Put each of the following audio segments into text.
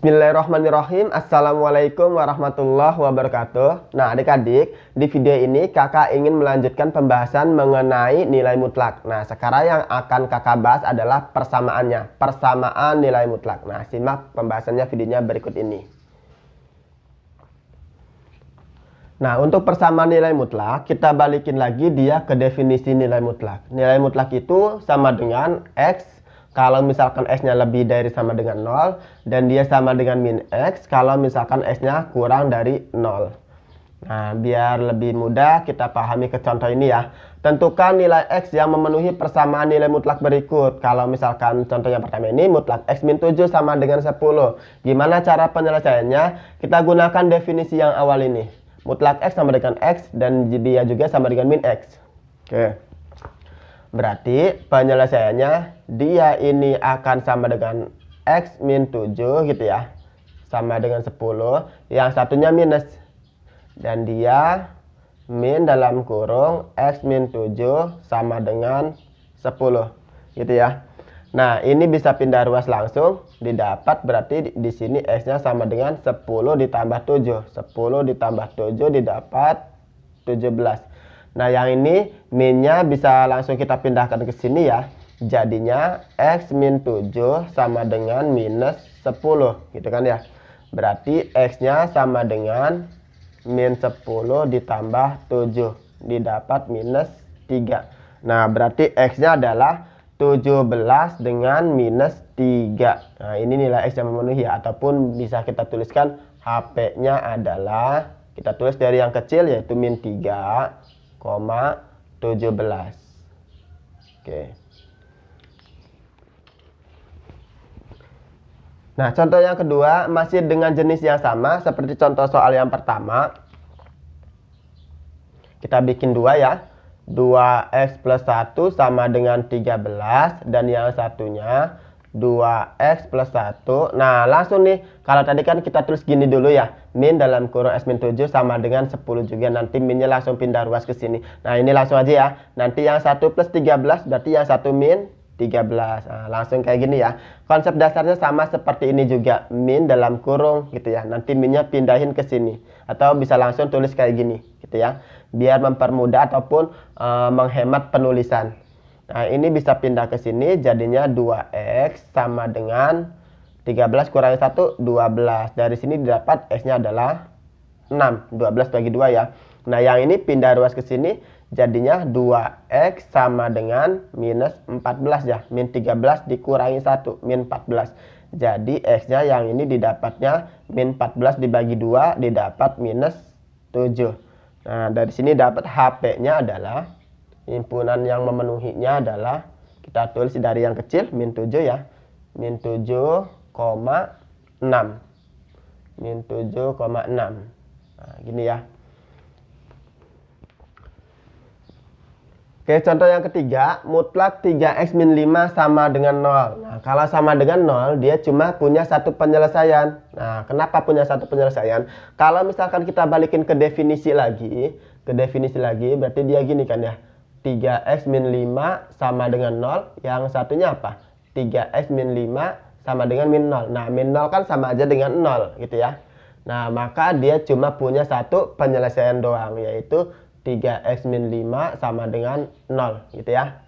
Bismillahirrahmanirrahim. Assalamualaikum warahmatullahi wabarakatuh. Nah adik-adik, di video ini kakak ingin melanjutkan pembahasan mengenai nilai mutlak. Nah sekarang yang akan kakak bahas adalah persamaannya, persamaan nilai mutlak. Nah simak pembahasannya videonya berikut ini. Nah untuk persamaan nilai mutlak, kita balikin lagi dia ke definisi nilai mutlak. Nilai mutlak itu sama dengan X kalau misalkan X-nya lebih dari sama dengan 0, dan dia sama dengan min X kalau misalkan X-nya kurang dari 0. Nah, biar lebih mudah kita pahami ke contoh ini ya. Tentukan nilai X yang memenuhi persamaan nilai mutlak berikut. Kalau misalkan contoh yang pertama ini, mutlak X min 7 sama dengan 10. Gimana cara penyelesaiannya? Kita gunakan definisi yang awal ini. Mutlak X sama dengan X, dan dia juga sama dengan min X. Oke. Berarti penyelesaiannya dia ini akan sama dengan X min 7 gitu ya. Sama dengan 10. Yang satunya minus. Dan dia min dalam kurung X min 7 sama dengan 10. Gitu ya. Nah ini bisa pindah ruas langsung. Didapat berarti di sini X-nya sama dengan 10 ditambah 7. 10 ditambah 7 didapat 17. Nah yang ini minnya bisa langsung kita pindahkan ke sini ya. Jadinya X min 7 sama dengan minus 10 gitu kan ya. Berarti X-nya sama dengan min 10 ditambah 7 didapat minus 3. Nah berarti X-nya adalah 17 dengan minus 3. Nah ini nilai X yang memenuhi ya. Ataupun bisa kita tuliskan HP-nya adalah, kita tulis dari yang kecil yaitu min 3,17. Oke. Nah contoh yang kedua masih dengan jenis yang sama seperti contoh soal yang pertama. Kita bikin dua ya. 2x plus 1 sama dengan 13, dan yang satunya 2x plus 1. Nah langsung nih, kalau tadi kan kita tulis gini dulu ya, min dalam kurung X min 7 sama dengan 10 juga. Nanti minnya langsung pindah ruas ke sini. Nah ini langsung aja ya. Nanti yang 1 plus 13 berarti yang 1 min 13. Nah, langsung kayak gini ya. Konsep dasarnya sama seperti ini juga, min dalam kurung gitu ya. Nanti minnya pindahin ke sini. Atau bisa langsung tulis kayak gini gitu ya. Biar mempermudah ataupun menghemat penulisan. Nah ini bisa pindah ke sini, jadinya 2x sama dengan 13 kurangi 1, 12. Dari sini didapat X-nya adalah 6. 12 bagi 2 ya. Nah yang ini pindah ruas ke sini, jadinya 2x sama dengan minus 14 ya. Min 13 dikurangi 1, min 14. Jadi X-nya yang ini didapatnya min 14 dibagi 2 didapat minus 7. Nah dari sini dapat HP-nya adalah, himpunan yang memenuhinya adalah, kita tulis dari yang kecil min 7 ya, min 7,6, min 7,6. Nah gini ya. Oke, contoh yang ketiga, mutlak 3x min 5 sama dengan 0. Nah, kalau sama dengan 0, dia cuma punya satu penyelesaian. Nah, kenapa punya satu penyelesaian? Kalau misalkan kita balikin ke definisi lagi, berarti dia gini kan ya. 3x min 5 sama dengan 0, yang satunya apa? 3x min 5 sama dengan min 0. Nah, min 0 kan sama aja dengan 0 gitu ya. Nah, maka dia cuma punya satu penyelesaian doang, yaitu 3x min 5 sama dengan 0 gitu ya.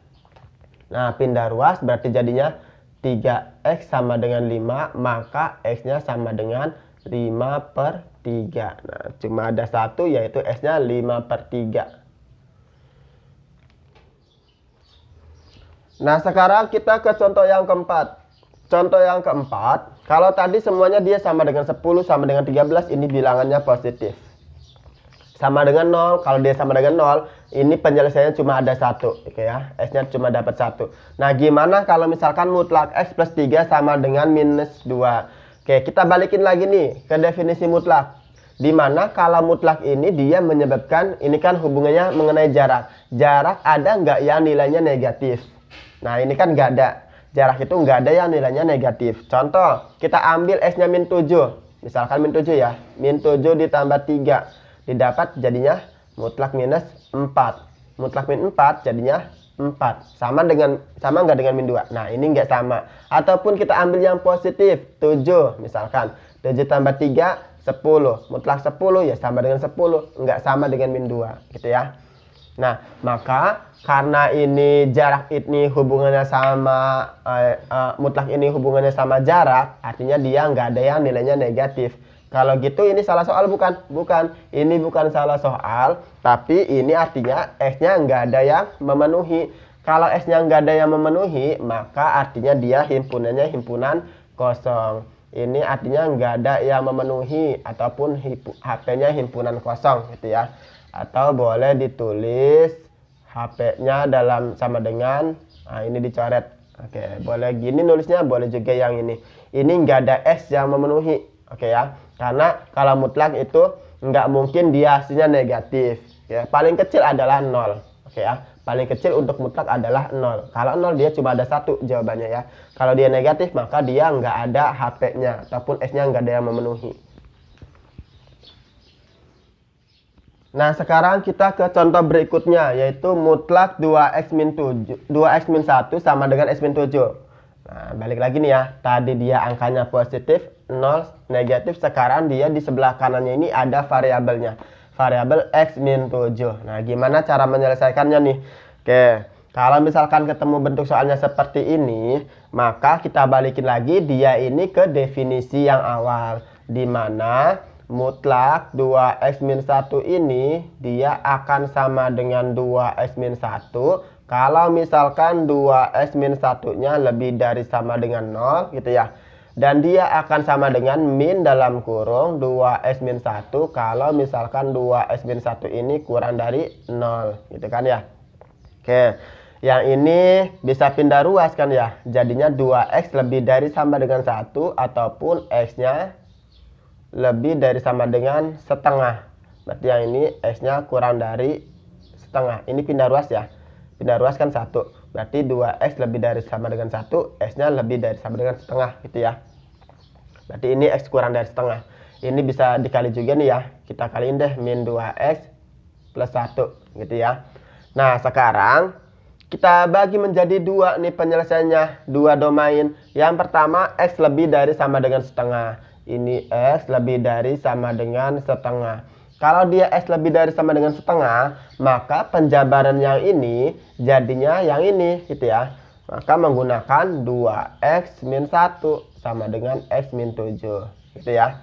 Nah pindah ruas berarti jadinya 3x sama dengan 5, maka X-nya sama dengan 5/3. Nah cuma ada satu, yaitu X-nya 5/3. Nah sekarang kita ke contoh yang keempat. Contoh yang keempat, kalau tadi semuanya dia sama dengan 10 sama dengan 13, ini bilangannya positif. Sama dengan 0, kalau dia sama dengan 0, ini penyelesaiannya cuma ada satu, oke ya. S-nya cuma dapat 1. Nah, gimana kalau misalkan mutlak X plus 3 sama dengan minus 2? Oke, kita balikin lagi nih ke definisi mutlak. Dimana kalau mutlak ini dia menyebabkan, ini kan hubungannya mengenai jarak. Jarak ada nggak yang nilainya negatif? Nah, ini kan nggak ada. Jarak itu nggak ada yang nilainya negatif. Contoh, kita ambil S-nya min 7. Misalkan min 7 ya. Min 7 ditambah 3. Didapat jadinya mutlak minus 4. Mutlak min 4 jadinya 4. Sama nggak dengan min 2? Nah, ini nggak sama. Ataupun kita ambil yang positif, 7 misalkan. 7 tambah 3, 10. Mutlak 10 ya sama dengan 10. Nggak sama dengan min 2 gitu ya. Nah, maka karena ini jarak ini hubungannya sama mutlak ini hubungannya sama jarak, artinya dia nggak ada yang nilainya negatif. Kalau gitu ini salah soal bukan? Bukan. Ini bukan salah soal, tapi ini artinya S-nya nggak ada yang memenuhi. Kalau S-nya nggak ada yang memenuhi, maka artinya dia himpunannya himpunan kosong. Ini artinya nggak ada yang memenuhi ataupun HP-nya himpunan kosong gitu ya. Atau boleh ditulis HP-nya dalam sama dengan, nah ini dicoret. Oke, boleh gini nulisnya, boleh juga yang ini. Ini nggak ada S yang memenuhi. Oke ya, karena kalau mutlak itu nggak mungkin dia hasilnya negatif ya. Paling kecil adalah 0. Oke ya, paling kecil untuk mutlak adalah 0. Kalau 0 dia cuma ada 1 jawabannya ya. Kalau dia negatif maka dia nggak ada HP-nya ataupun S-nya nggak ada yang memenuhi. Nah, sekarang kita ke contoh berikutnya, yaitu mutlak 2x-1 sama dengan x-7. Nah, balik lagi nih ya. Tadi dia angkanya positif, 0 negatif. Sekarang dia di sebelah kanannya ini ada variabelnya. Variabel x-7. Nah, gimana cara menyelesaikannya nih? Oke, kalau misalkan ketemu bentuk soalnya seperti ini, maka kita balikin lagi dia ini ke definisi yang awal. Dimana mutlak 2x-1 ini dia akan sama dengan 2x-1 kalau misalkan 2x-1 nya lebih dari sama dengan 0 gitu ya. Dan dia akan sama dengan min dalam kurung 2x-1 kalau misalkan 2x-1 ini kurang dari 0 gitu kan ya. Oke, yang ini bisa pindah ruas kan ya. Jadinya 2x lebih dari sama dengan 1 ataupun x-nya lebih dari sama dengan setengah. Berarti yang ini x-nya kurang dari setengah. Ini pindah ruas ya. Pindah ruas kan 1. Berarti 2x lebih dari sama dengan 1, x-nya lebih dari sama dengan setengah gitu ya. Berarti ini x kurang dari setengah. Ini bisa dikali juga nih ya. Kita kaliin deh min 2x plus 1 gitu ya. Nah, sekarang kita bagi menjadi 2 nih penyelesaiannya. 2 domain. Yang pertama x lebih dari sama dengan setengah. Ini x lebih dari sama dengan setengah. Kalau dia x lebih dari sama dengan setengah, maka penjabaran yang ini jadinya yang ini gitu ya. Maka menggunakan 2x min 1 sama dengan x min 7 gitu ya.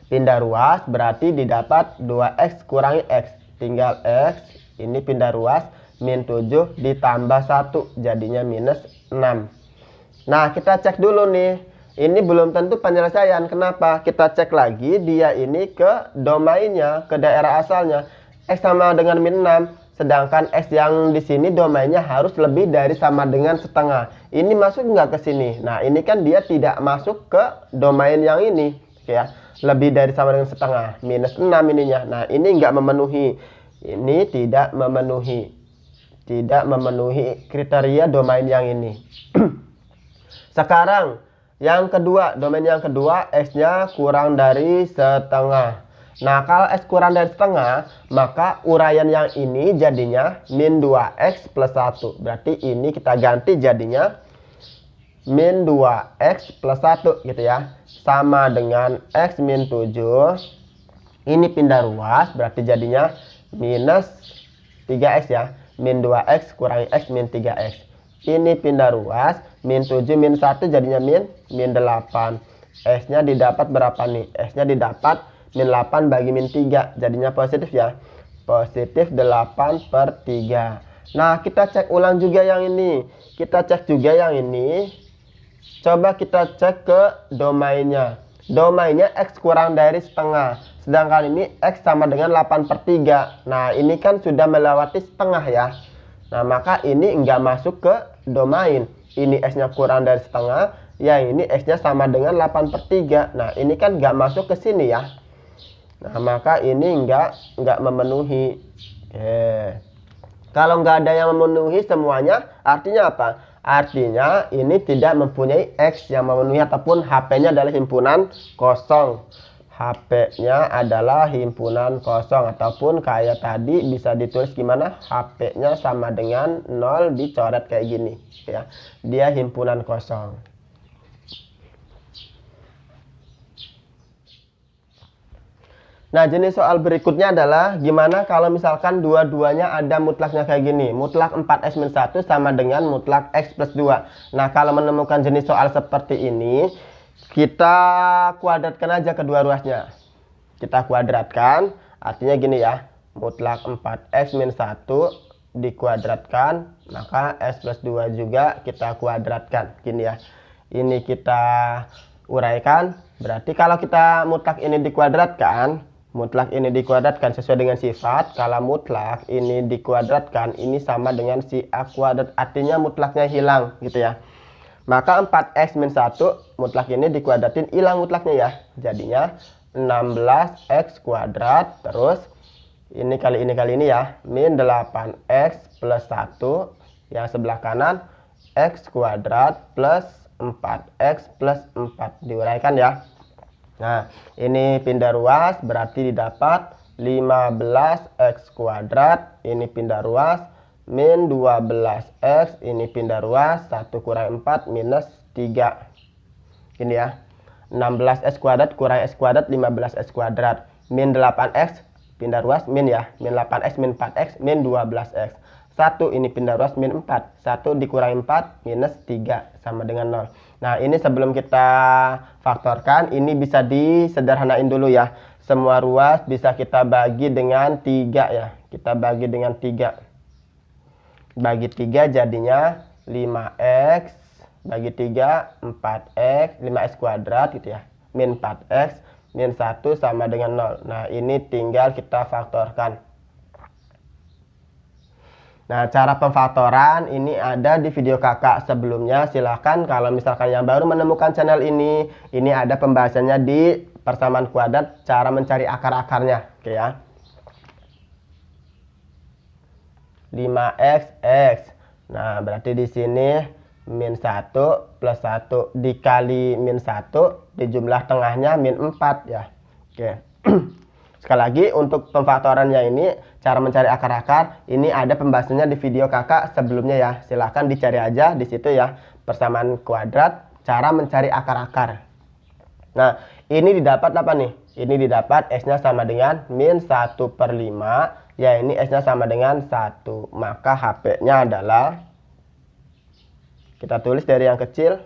Pindah ruas berarti didapat 2x kurangi x. Tinggal x, ini pindah ruas, min 7 ditambah 1 jadinya minus 6. Nah, kita cek dulu nih. Ini belum tentu penyelesaian. Kenapa? Kita cek lagi dia ini ke domainnya, ke daerah asalnya. X sama dengan min 6. Sedangkan X yang di sini domainnya harus lebih dari sama dengan setengah. Ini masuk nggak ke sini? Nah, ini kan dia tidak masuk ke domain yang ini. Ya, lebih dari sama dengan setengah. Minus 6 ininya. Nah, ini nggak memenuhi. Ini tidak memenuhi. Tidak memenuhi kriteria domain yang ini. Sekarang yang kedua, domain yang kedua x-nya kurang dari setengah. Nah, kalau x kurang dari setengah, maka uraian yang ini jadinya min 2x plus 1. Berarti ini kita ganti jadinya min 2x plus 1 gitu ya. Sama dengan x min 7. Ini pindah ruas, berarti jadinya minus 3x ya. Min 2x kurangi x min 3x. Ini pindah ruas, min 7 min 1 jadinya min 8. S-nya didapat berapa nih? S-nya didapat min 8 bagi min 3. Jadinya positif ya. Positif 8/3. Nah, kita cek ulang juga yang ini. Kita cek juga yang ini. Coba kita cek ke domainnya. Domainnya x kurang dari setengah. Sedangkan ini x sama dengan 8/3. Nah, ini kan sudah melewati setengah ya. Nah, maka ini enggak masuk ke domain. Ini x-nya kurang dari setengah. Yang ini x-nya sama dengan 8/3. Nah, ini kan enggak masuk ke sini ya. Nah, maka ini enggak memenuhi. Oke. Kalau enggak ada yang memenuhi semuanya, artinya apa? Artinya ini tidak mempunyai x yang memenuhi ataupun HP-nya adalah himpunan kosong. HP-nya adalah himpunan kosong, ataupun kayak tadi bisa ditulis gimana, HP-nya sama dengan 0 dicoret kayak gini ya. Dia himpunan kosong. Nah, jenis soal berikutnya adalah gimana kalau misalkan dua-duanya ada mutlaknya kayak gini. Mutlak 4x-1 sama dengan mutlak x plus 2. Nah, kalau menemukan jenis soal seperti ini, kita kuadratkan aja kedua ruasnya. Kita kuadratkan, artinya gini ya. Mutlak 4x-1 dikuadratkan, maka x plus 2 juga kita kuadratkan. Gini ya. Ini kita uraikan. Berarti kalau kita mutlak ini dikuadratkan, sesuai dengan sifat. Kalau mutlak ini dikuadratkan, ini sama dengan si A kuadrat, artinya mutlaknya hilang gitu ya. Maka 4x-1 mutlak ini dikuadratin, hilang mutlaknya ya. Jadinya 16x kuadrat, terus ini kali ini ya, min 8x plus 1, yang sebelah kanan x kuadrat plus 4x plus 4, diuraikan ya. Nah, ini pindah ruas, berarti didapat 15x kuadrat, ini pindah ruas, min 12x, ini pindah ruas, 1 kurang 4 minus 3. Ini ya, 16x kuadrat kurang x kuadrat, 15x kuadrat, min 8x, pindah ruas, min ya, min 8x, min 4x, min 12x. 1 ini pindah ruas, min 4. 1 dikurangi 4 minus 3 sama dengan 0. Nah, ini sebelum kita faktorkan, ini bisa disederhanain dulu ya. Semua ruas bisa kita bagi dengan 3 ya. Kita bagi dengan 3. Bagi 3 jadinya 5x, bagi 3 4x, 5x kuadrat gitu ya. Min 4x, min 1 sama dengan 0. Nah, ini tinggal kita faktorkan. Nah, cara pemfaktoran ini ada di video kakak sebelumnya. Silahkan kalau misalkan yang baru menemukan channel ini ada pembahasannya di persamaan kuadrat, cara mencari akar-akarnya. Oke ya. 5x x. Nah, berarti di sini min 1 plus 1 dikali min 1, di jumlah tengahnya min 4 ya. Oke. Sekali lagi, untuk pemfaktorannya ini, cara mencari akar-akar, ini ada pembahasannya di video kakak sebelumnya ya. Silahkan dicari aja di situ ya. Persamaan kuadrat, cara mencari akar-akar. Nah, ini didapat apa nih? Ini didapat x-nya sama dengan min 1/5. Ya, ini x-nya sama dengan 1. Maka HP-nya adalah, kita tulis dari yang kecil,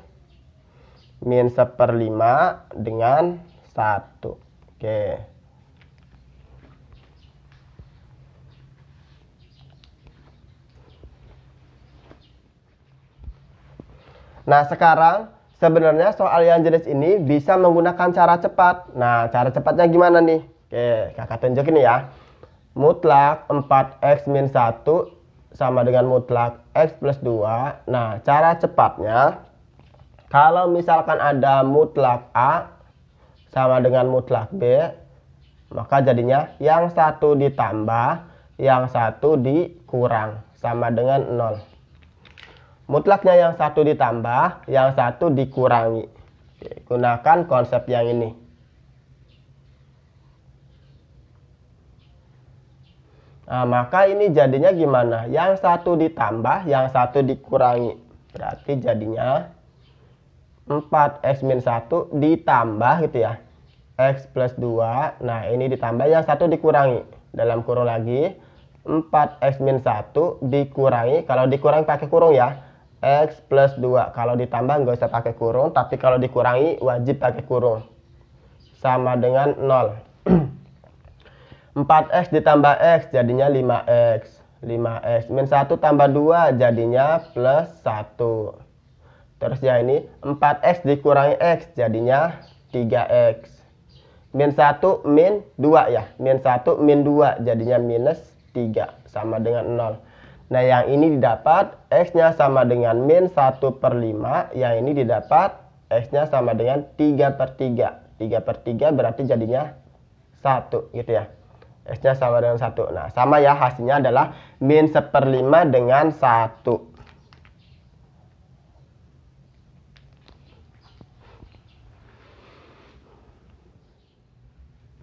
min 1/5 dengan 1. Oke. Nah, sekarang sebenarnya soal yang jenis ini bisa menggunakan cara cepat. Nah, cara cepatnya gimana nih? Oke, kakak tunjukin ya. Mutlak 4x-1 sama dengan mutlak x plus 2. Nah, cara cepatnya, kalau misalkan ada mutlak A sama dengan mutlak B, maka jadinya yang satu ditambah, yang satu dikurang, sama dengan 0. Mutlaknya yang satu ditambah, yang satu dikurangi. Oke, gunakan konsep yang ini. Nah, maka ini jadinya gimana? Yang satu ditambah, yang satu dikurangi. Berarti jadinya 4x-1 ditambah gitu ya. X plus 2. Nah, ini ditambah, yang satu dikurangi. Dalam kurung lagi, 4x-1 dikurangi. Kalau dikurangi pakai kurung ya. X plus 2. Kalau ditambah nggak usah pakai kurung, tapi kalau dikurangi wajib pakai kurung. Sama dengan 0. 4x ditambah x jadinya 5x. 5x min 1 tambah 2 jadinya plus 1. Terus ya ini 4x dikurangi x jadinya 3x. Min 1 min 2 ya. Min 1 min 2 jadinya minus 3 sama dengan 0. Nah, yang ini didapat x-nya sama dengan min 1/5. Yang ini didapat x-nya sama dengan 3/3. 3/3 berarti jadinya 1 gitu ya. X-nya sama dengan 1. Nah, sama ya, hasilnya adalah min 1/5 dengan 1.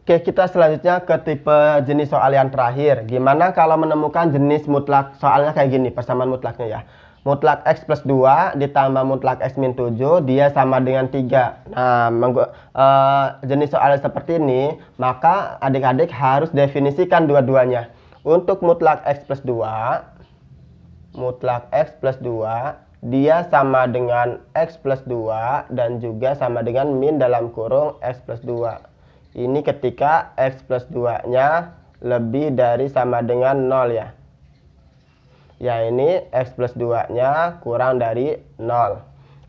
Oke, kita selanjutnya ke tipe jenis soal yang terakhir. Gimana kalau menemukan jenis mutlak? Soalnya kayak gini, persamaan mutlaknya ya. Mutlak X plus 2 ditambah mutlak X min 7, dia sama dengan 3. Nah, jenis soalnya seperti ini, maka adik-adik harus definisikan dua-duanya. Untuk mutlak X plus 2, dia sama dengan X plus 2 dan juga sama dengan min dalam kurung X plus 2. Ini ketika X plus 2-nya lebih dari sama dengan 0 ya. Ya, ini X plus 2-nya kurang dari 0.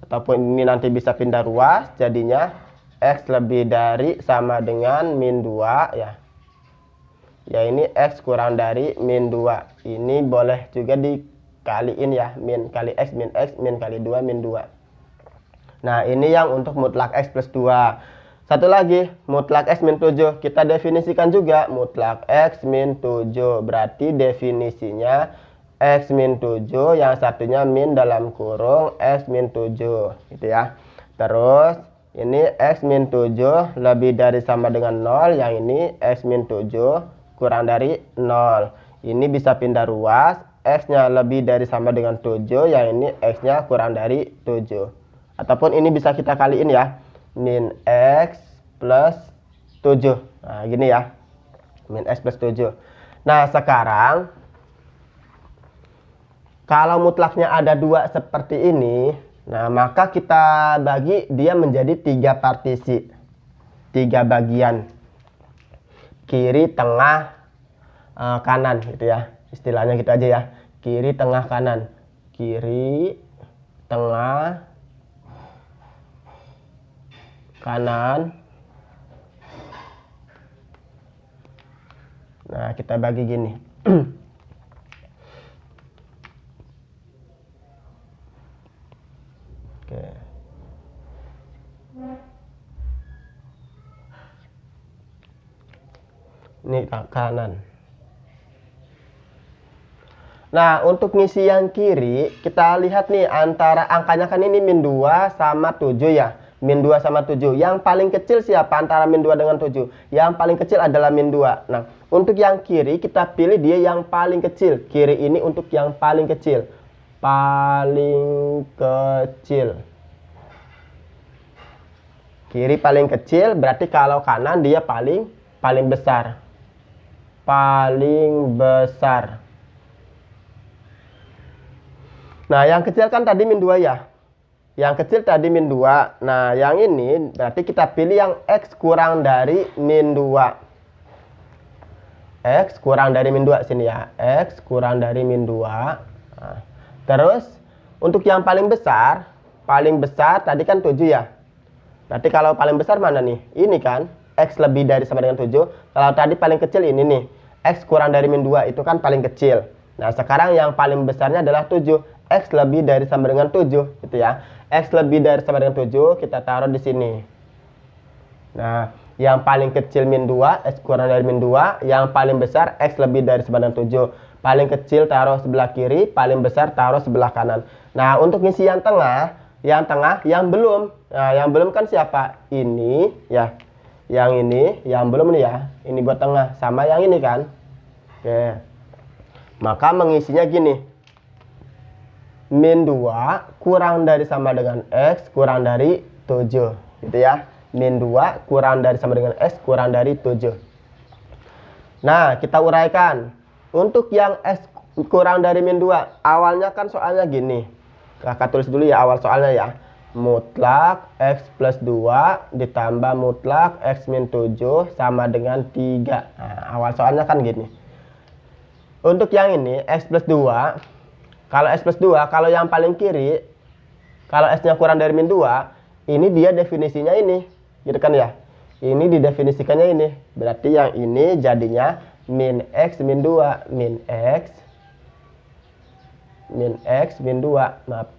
Ataupun ini nanti bisa pindah ruas, jadinya X lebih dari sama dengan min 2 ya. Ya, ini X kurang dari min 2. Ini boleh juga dikaliin ya. Min kali X, min kali 2, min 2. Nah, ini yang untuk mutlak X plus 2. Satu lagi, mutlak X min 7. Kita definisikan juga mutlak X min 7. Berarti definisinya X min 7, yang satunya min dalam kurung X min 7. Gitu ya. Terus, ini X min 7 lebih dari sama dengan 0. Yang ini X min 7 kurang dari 0. Ini bisa pindah ruas. X-nya lebih dari sama dengan 7. Yang ini X-nya kurang dari 7. Ataupun ini bisa kita kaliin ya. Min X plus 7. Nah, gini ya. Min X plus 7. Nah, sekarang kalau mutlaknya ada 2 seperti ini, nah maka kita bagi dia menjadi 3 partisi. 3 bagian. Kiri, tengah, kanan gitu ya. Istilahnya gitu aja ya. Kiri, tengah, kanan. Kiri, tengah, kanan. Nah, kita bagi gini. Oke. Ini kanan. Nah, untuk ngisi yang kiri, kita lihat nih antara angkanya kan ini min 2 sama 7 ya. Min 2 sama 7. Yang paling kecil siapa antara min 2 dengan 7? Yang paling kecil adalah min 2. Nah, untuk yang kiri kita pilih dia yang paling kecil. Kiri ini untuk yang paling kecil. Paling kecil. Kiri paling kecil, berarti kalau kanan dia paling besar. Paling besar. Nah, yang kecil kan tadi min 2 ya. Yang kecil tadi min 2. Nah, yang ini berarti kita pilih yang X kurang dari min 2. X kurang dari min 2 sini ya. X kurang dari min 2. Nah, terus untuk yang paling besar tadi kan 7 ya. Berarti kalau paling besar mana nih? Ini kan X lebih dari sama dengan 7. Kalau tadi paling kecil ini nih. X kurang dari min 2 itu kan paling kecil. Nah, sekarang yang paling besarnya adalah 7. X lebih dari sama dengan 7 gitu ya. X lebih dari sama dengan 7 kita taruh di sini. Nah, yang paling kecil min 2, X kurang dari min 2. Yang paling besar X lebih dari sama dengan 7. Paling kecil taruh sebelah kiri, paling besar taruh sebelah kanan. Nah, untuk ngisi yang tengah, yang belum. Nah, yang belum kan siapa? Ini ya. Yang ini, yang belum nih ya. Ini buat tengah, sama yang ini kan. Oke. Maka mengisinya gini. Min 2 kurang dari sama dengan X kurang dari 7 gitu ya. Min 2 kurang dari sama dengan X kurang dari 7. Nah, kita uraikan. Untuk yang X kurang dari min 2, awalnya kan soalnya gini. Kakak tulis dulu ya awal soalnya ya. Mutlak X plus 2 ditambah mutlak X min 7 sama dengan 3. Nah, awal soalnya kan gini. Untuk yang ini X plus 2, kalau X plus 2, kalau yang paling kiri, kalau S-nya kurang dari min 2, ini dia definisinya ini. Gitu kan ya. Ini didefinisikannya ini. Berarti yang ini jadinya min X min 2. Min X min 2. Maaf.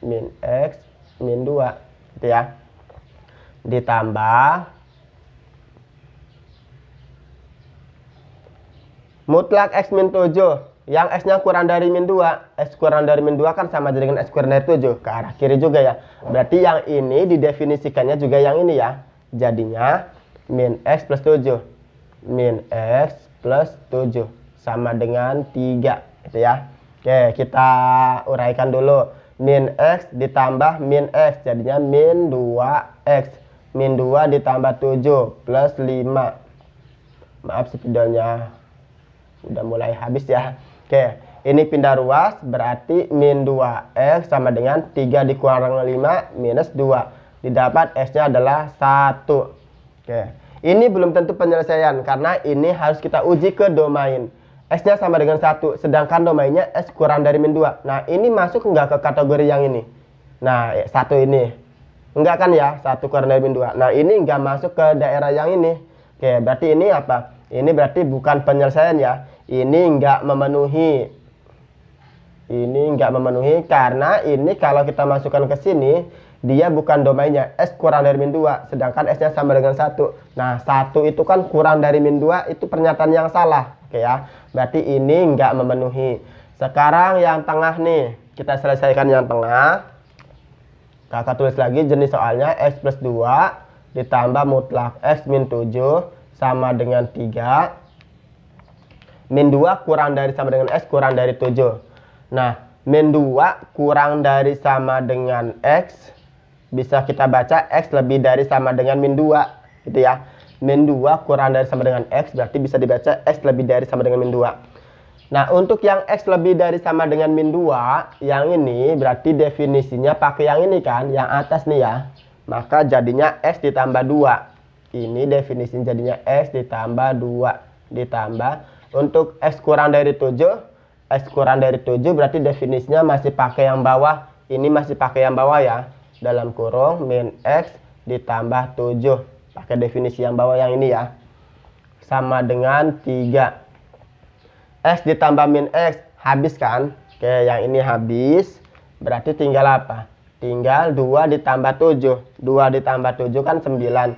Min X min 2. Gitu ya. Ditambah mutlak X min 7. Yang X-nya kurang dari min 2. X kurang dari min 2 kan sama dengan X kurang dari 7. Ke arah kiri juga ya. Berarti yang ini didefinisikannya juga yang ini ya. Jadinya min X plus 7. min X plus 7 sama dengan 3 gitu ya. Oke, kita uraikan dulu. Min X ditambah min X jadinya min 2X. Min 2 ditambah 7 plus 5. Maaf spidolnya udah mulai habis ya. Oke, ini pindah ruas berarti min 2X sama dengan 3 dikurang 5 minus 2. Didapat X-nya adalah 1. Oke, ini belum tentu penyelesaian karena ini harus kita uji ke domain. X-nya sama dengan 1, sedangkan domainnya X kurang dari min 2. Nah, ini masuk nggak ke kategori yang ini? Nah, 1 ini. Enggak kan ya, 1 kurang dari min 2. Nah, ini nggak masuk ke daerah yang ini. Oke, berarti ini apa? Ini berarti bukan penyelesaian ya. Ini nggak memenuhi. Ini nggak memenuhi karena ini kalau kita masukkan ke sini, dia bukan domainnya. X kurang dari min 2, sedangkan X-nya sama dengan 1. Nah, 1 itu kan kurang dari min 2, itu pernyataan yang salah. Oke ya, berarti ini nggak memenuhi. Sekarang yang tengah nih, kita selesaikan yang tengah. Kakak tulis lagi jenis soalnya X plus 2 ditambah mutlak X min 7 sama dengan 3. Min 2 kurang dari sama dengan X kurang dari 7. Nah, min 2 kurang dari sama dengan X, bisa kita baca X lebih dari sama dengan min 2 gitu ya. Min 2 kurang dari sama dengan X berarti bisa dibaca X lebih dari sama dengan min 2. Nah, untuk yang X lebih dari sama dengan min 2, yang ini berarti definisinya pakai yang ini kan, yang atas nih ya. Maka jadinya X ditambah 2. Ini definisinya jadinya X ditambah 2. Ditambah, untuk X kurang dari 7, X kurang dari 7 berarti definisinya masih pakai yang bawah. Ini masih pakai yang bawah ya. Dalam kurung min X ditambah 7. Pakai definisi yang bawah yang ini ya. Sama dengan 3. X ditambah min X habis kan? Oke, yang ini habis. Berarti tinggal apa? Tinggal 2 ditambah 7. 2 ditambah 7 kan 9.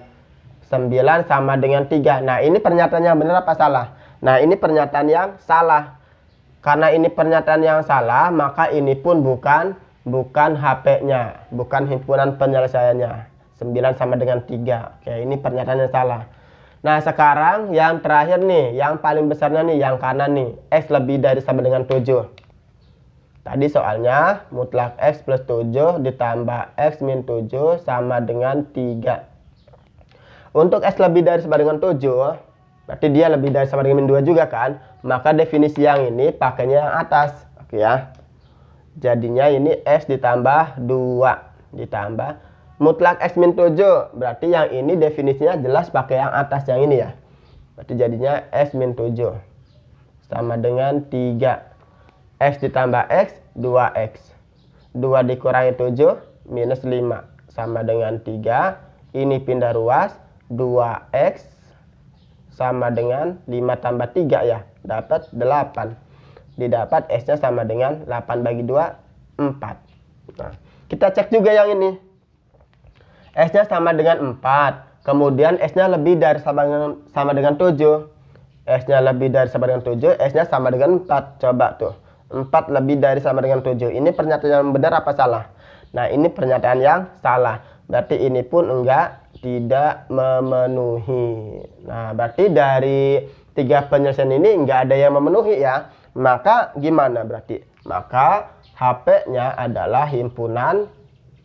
9 sama dengan 3. Nah, ini pernyataan yang benar apa salah? Nah, ini pernyataan yang salah. Karena ini pernyataan yang salah, maka ini pun bukan HP-nya, bukan himpunan penyelesaiannya. 9 sama dengan 3. Oke, ini pernyataan yang salah. Nah, sekarang yang terakhir nih, yang paling besarnya nih, yang kanan nih. X lebih dari sama dengan 7. Tadi soalnya mutlak X plus 7 ditambah X min 7 sama dengan 3. Untuk X lebih dari sama dengan 7, berarti dia lebih dari sama dengan min 2 juga kan? Maka definisi yang ini pakainya yang atas. Oke ya. Jadinya ini X ditambah 2 ditambah mutlak X min 7. Berarti yang ini definisinya jelas pakai yang atas yang ini ya. Berarti jadinya X min 7 sama dengan 3. X ditambah X, 2X. 2 dikurangi 7, minus 5. Sama dengan 3. Ini pindah ruas, 2X sama dengan 5 tambah 3 ya. Dapat 8. Didapat X-nya sama dengan 8 bagi 2, 4. Nah, kita cek juga yang ini. X-nya sama dengan 4. Kemudian X-nya lebih dari sama dengan 7. X-nya lebih dari sama dengan 7. X-nya sama dengan 4. Coba tuh. 4 lebih dari sama dengan 7. Ini pernyataan yang benar apa salah? Nah, ini pernyataan yang salah. Berarti ini pun tidak memenuhi. Nah, berarti dari 3 penyelesaian ini enggak ada yang memenuhi ya. Maka gimana berarti? Maka HP-nya adalah himpunan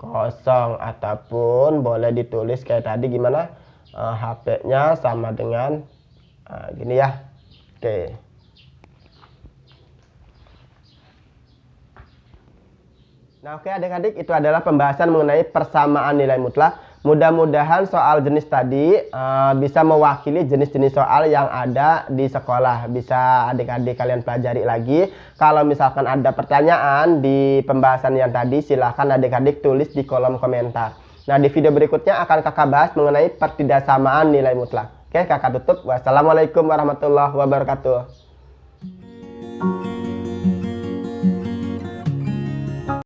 kosong, ataupun boleh ditulis kayak tadi gimana, HP-nya sama dengan gini ya. Oke. Nah, oke adik-adik, itu adalah pembahasan mengenai persamaan nilai mutlak. Mudah-mudahan soal jenis tadi bisa mewakili jenis-jenis soal yang ada di sekolah. Bisa adik-adik kalian pelajari lagi. Kalau misalkan ada pertanyaan di pembahasan yang tadi, silahkan adik-adik tulis di kolom komentar. Nah, di video berikutnya akan kakak bahas mengenai pertidaksamaan nilai mutlak. Oke, kakak tutup. Wassalamualaikum warahmatullahi wabarakatuh.